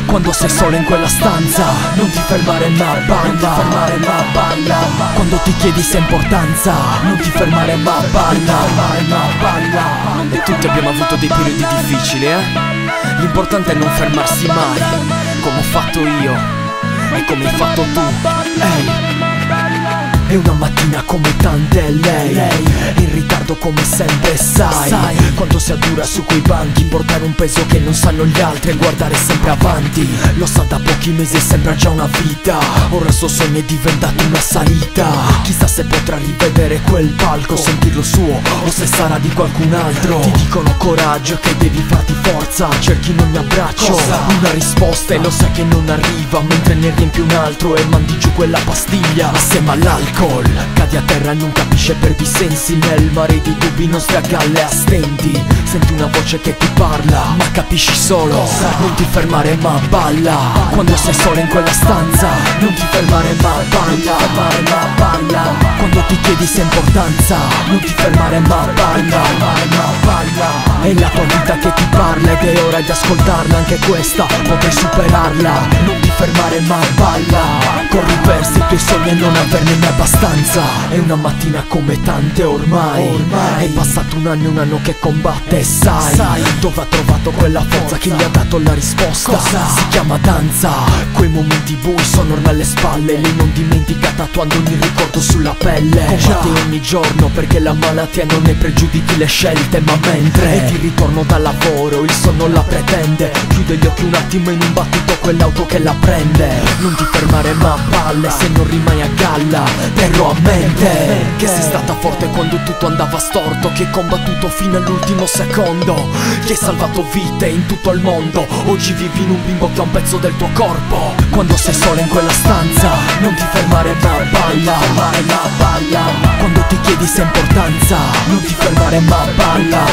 Quando sei solo in quella stanza, non ti fermare ma balla. Non ti fermare ma balla. Quando ti chiedi se importanza, non ti fermare ma balla. E tutti abbiamo avuto dei periodi difficili, L'importante è non fermarsi mai, come ho fatto io e come hai fatto tu. Ehi, è una mattina come tante, lei in ritardo come sempre, sai quando si addura su quei banchi, portare un peso che non sanno gli altri e guardare sempre avanti. Lo sa da pochi mesi e sembra già una vita, ora il suo sogno è diventato una salita. Chissà se potrà rivedere quel palco, sentirlo suo o se sarà di qualcun altro. Ti dicono coraggio, che devi farti forza, cerchi in ogni abbraccio una risposta e lo sai che non arriva, mentre ne riempi un altro e mandi giù quella pastiglia assieme all'alcol. Cadi a terra e non capisce, perdi i sensi nel mare di dubbi, non stai a galle, astenti. Senti una voce che ti parla, ma capisci solo non ti fermare ma balla. Quando sei solo in quella stanza, non ti fermare ma balla. Quando ti chiedi se importanza, non ti fermare ma balla. È la tua vita che ti parla ed è ora di ascoltarla, anche questa potrai superarla. Non ti fermare ma balla, corri verso i tuoi sogni e non averne mai abbastanza. È una mattina come tante ormai, è passato un anno che combatte, sai dove ha trovato quella forza che gli ha dato la risposta. Si chiama danza, quei momenti bui sono ormai alle spalle, lei non dimentica tatuando ogni ricordo sulla pelle. Combatti ogni giorno perché la malattia non ne pregiudichi le scelte, ma mentre ti ritorno dal lavoro il sonno la pretende, chiude gli occhi un attimo in un battito quell'auto che la prende. Non ti fermare ma balle, se non rimani a galla terrò a mente che sei stata forte quando tutto andava storto, che hai combattuto fino all'ultimo secondo, che hai salvato vite in tutto il mondo. Oggi vivi in un bimbo che ha un pezzo del tuo corpo. Quando sei sola in quella stanza, non ti fermare ma balla. Quando ti chiedi se importanza, non ti fermare ma balla.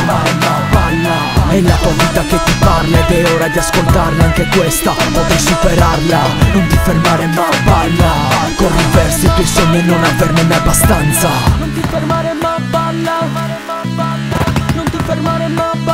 È la tua vita che ti parla ed è ora di ascoltarla, anche questa potrai superarla. Non ti fermare ma balla, corri verso i tuoi sogni e non averne mai abbastanza. Non ti fermare ma balla, non ti fermare ma balla.